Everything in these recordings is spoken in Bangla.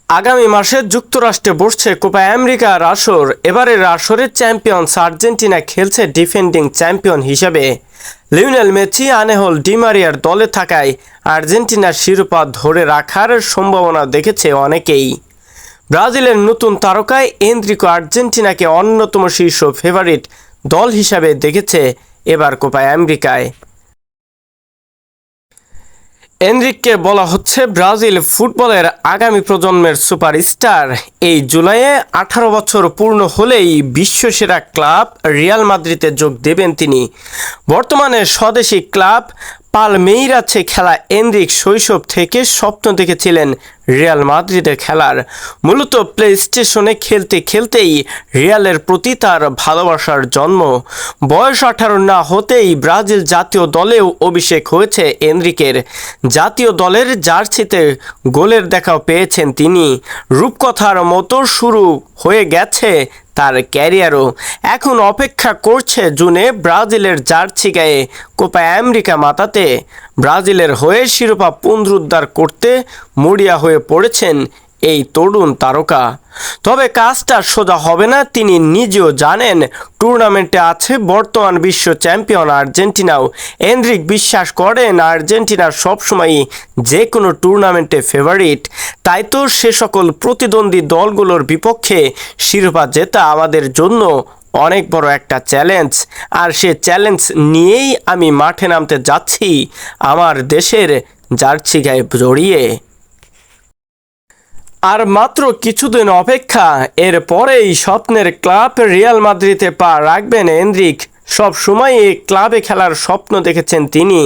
আগামী মাসে যুক্তরাষ্ট্রে বসছে কোপা আমেরিকার আসর। এবারের আসরের চ্যাম্পিয়ন্স আর্জেন্টিনা খেলছে ডিফেন্ডিং চ্যাম্পিয়ন হিসেবে। লিওনেল মেসি, আনেহেল ডি মারিয়ার দলে থাকায় আর্জেন্টিনার শিরোপা ধরে রাখার সম্ভাবনা দেখেছে অনেকেই। ব্রাজিলের নতুন তারকায় এনরিকো আর্জেন্টিনাকে অন্যতম শীর্ষ ফেভারিট দল হিসাবে দেখেছে এবার কোপা আমেরিকায়। এনরিককে বলা হচ্ছে ব্রাজিল ফুটবলের আগামী প্রজন্মের সুপারস্টার। এই জুলাইয়ে 18 বছর পূর্ণ হলেই বিশ্বসেরা ক্লাব রিয়াল মাদ্রিদে যোগ দেবেন তিনি। বর্তমানে স্বদেশি ক্লাব পালমেইরাসে খেলা এনরিক শৈশব থেকে স্বপ্ন দেখেছিলেন রিয়াল মাদ্রিদে খেলার। মূলত প্লে স্টেশনে খেলতে খেলতেই রিয়ালের প্রতি তার ভালোবাসার জন্ম। বয়স 18 না হতেই ব্রাজিল জাতীয় দলেও অভিষেক হয়েছে এনরিকের। জাতীয় দলের জার্সিতে গোলের দেখাও পেয়েছেন তিনি। রূপকথার মতো শুরু হয়ে গেছে তার ক্যারিয়ারও। এখন অপেক্ষা করছে জুনে ব্রাজিলের জার্সি গায়ে কোপা আমেরিকা মাতাতে। ব্রাজিলের হয়ে শিরোপা পুনরুদ্ধার করতে মরিয়া হয়ে পড়েছেন এই তরুণ তারকা। তবে কাজটা সোজা হবে না, তিনি নিজেও জানেন। টুর্নামেন্টে আছে বর্তমান বিশ্ব চ্যাম্পিয়ন আর্জেন্টিনাও। এনরিক বিশ্বাস করেন আর্জেন্টিনা সবসময়ই যে কোনো টুর্নামেন্টে ফেভারিট। তাই তো সে সকল প্রতিদ্বন্দ্বী দলগুলোর বিপক্ষে শিরোপা জেতা আমাদের জন্য অনেক বড় একটা চ্যালেঞ্জ। আর সে চ্যালেঞ্জ নিয়েই আমি মাঠে নামতে যাচ্ছি আমার দেশের জার্সি গায়ে জড়িয়ে। আর মাত্র কিছুদিন অপেক্ষা, এরপরেই স্বপ্নের ক্লাব রিয়াল মাদ্রিদে পা রাখবেন এনরিক। সব সময় এই ক্লাবে খেলার স্বপ্ন দেখেছেন তিনি।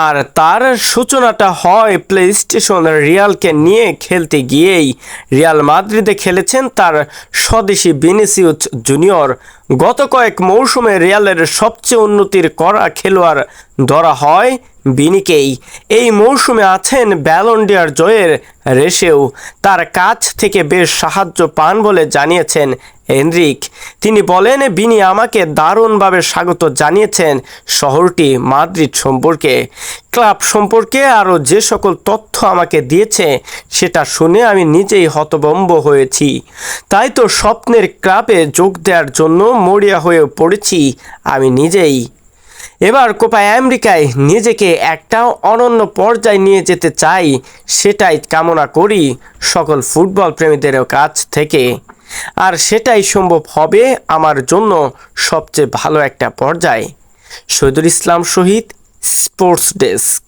আর তার সূচনাটা হয় প্লে স্টেশন রিয়ালকে নিয়ে খেলতে গিয়েই। রিয়াল মাদ্রিদে খেলেছেন তার স্বদেশি ভিনিসিউস জুনিয়র। গত কয়েক মৌসুমে রিয়ালের সবচেয়ে উন্নতির করা খেলোয়াড় ধরা হয় বিনিকেই। এই মৌসুমে আছেন ব্যালন ডি'অর জয়ের রেসেও। তার কাছ থেকে বেশ সাহায্য পান বলে জানিয়েছেন এনরিক। তিনি বলেন, বিনি আমাকে দারুণভাবে স্বাগত জানিয়েছেন শহরটি মাদ্রিদ সম্পর্কে, ক্লাব সম্পর্কে আরও যে সকল তথ্য আমাকে দিয়েছে সেটা শুনে আমি নিজেই হতভম্ব হয়েছি। তাই তো স্বপ্নের ক্লাবে যোগ দেওয়ার জন্য মরিয়া হয়ে পড়েছি আমি নিজেই। এবার কোপা আমেরিকায় নিজেকে একটা অনন্য পর্যায়ে নিয়ে যেতে চাই, সেটাই কামনা করি সকল ফুটবল প্রেমীদের কাছ থেকে। আর সেটাই সম্ভব হবে আমার জন্য সবচেয়ে ভালো একটা পর্যায়ে। শহীদুল ইসলাম শহীদ, স্পোর্টস ডেস্ক।